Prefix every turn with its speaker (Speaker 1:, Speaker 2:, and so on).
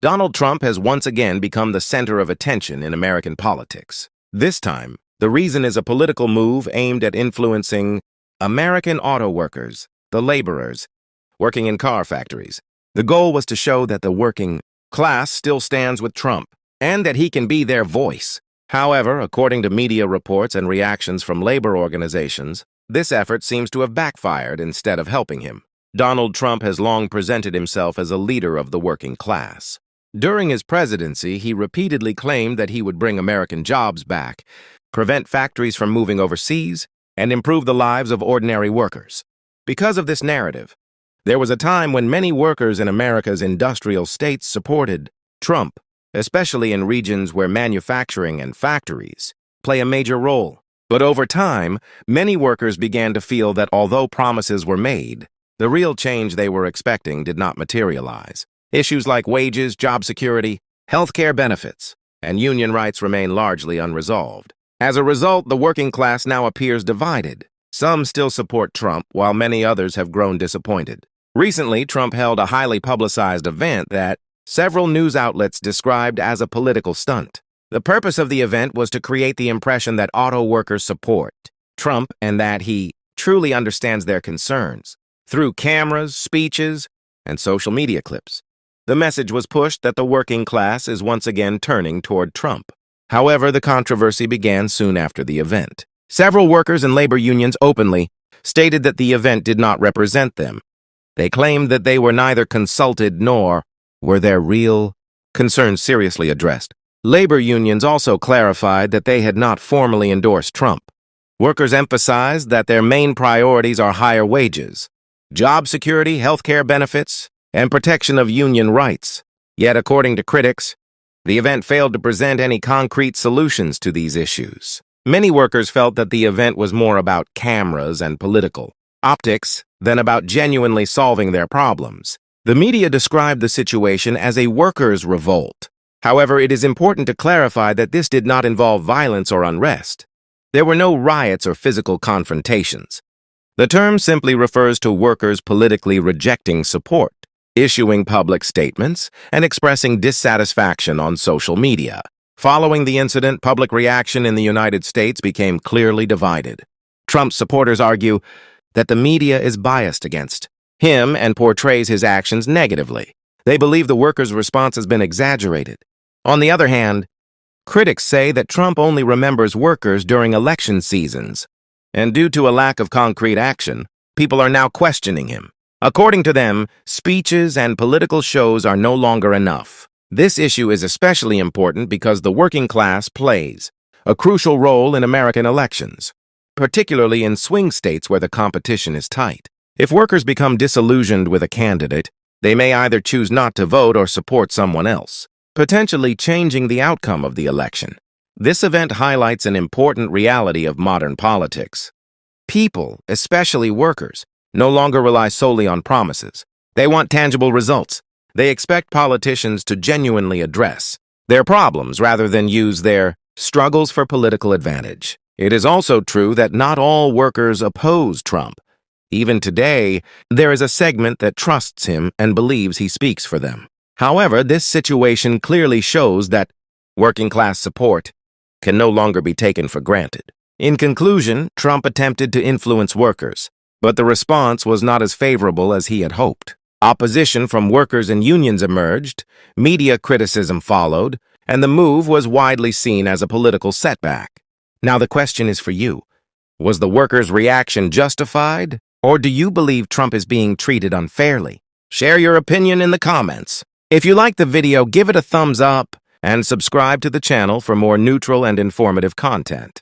Speaker 1: Donald Trump has once again become the center of attention in American politics. This time, the reason is a political move aimed at influencing American auto workers, the laborers, working in car factories. The goal was to show that the working class still stands with Trump and that he can be their voice. However, according to media reports and reactions from labor organizations, this effort seems to have backfired instead of helping him. Donald Trump has long presented himself as a leader of the working class. During his presidency, he repeatedly claimed that he would bring American jobs back, prevent factories from moving overseas, and improve the lives of ordinary workers. Because of this narrative, there was a time when many workers in America's industrial states supported Trump, especially in regions where manufacturing and factories play a major role. But over time, many workers began to feel that although promises were made, the real change they were expecting did not materialize. Issues like wages, job security, health care benefits, and union rights remain largely unresolved. As a result, the working class now appears divided. Some still support Trump, while many others have grown disappointed. Recently, Trump held a highly publicized event that several news outlets described as a political stunt. The purpose of the event was to create the impression that auto workers support Trump and that he truly understands their concerns. Through cameras, speeches, and social media clips, the message was pushed that the working class is once again turning toward Trump. However, the controversy began soon after the event. Several workers and labor unions openly stated that the event did not represent them. They claimed that they were neither consulted nor were their real concerns seriously addressed. Labor unions also clarified that they had not formally endorsed Trump. Workers emphasized that their main priorities are higher wages, job security, health care benefits, and protection of union rights. Yet, according to critics, the event failed to present any concrete solutions to these issues. Many workers felt that the event was more about cameras and political optics than about genuinely solving their problems. The media described the situation as a workers' revolt. However, it is important to clarify that this did not involve violence or unrest. There were no riots or physical confrontations. The term simply refers to workers politically rejecting support, issuing public statements, and expressing dissatisfaction on social media. Following the incident, public reaction in the United States became clearly divided. Trump's supporters argue that the media is biased against him and portrays his actions negatively. They believe the workers' response has been exaggerated. On the other hand, critics say that Trump only remembers workers during election seasons, and due to a lack of concrete action, people are now questioning him. According to them, speeches and political shows are no longer enough. This issue is especially important because the working class plays a crucial role in American elections, particularly in swing states where the competition is tight. If workers become disillusioned with a candidate, they may either choose not to vote or support someone else, potentially changing the outcome of the election. This event highlights an important reality of modern politics. People, especially workers, no longer rely solely on promises. They want tangible results. They expect politicians to genuinely address their problems rather than use their struggles for political advantage. It is also true that not all workers oppose Trump. Even today, there is a segment that trusts him and believes he speaks for them. However, this situation clearly shows that working-class support can no longer be taken for granted. In conclusion, Trump attempted to influence workers, but the response was not as favorable as he had hoped. Opposition from workers and unions emerged, media criticism followed, and the move was widely seen as a political setback. Now the question is for you. Was the workers' reaction justified, or do you believe Trump is being treated unfairly? Share your opinion in the comments. If you liked the video, give it a thumbs up and subscribe to the channel for more neutral and informative content.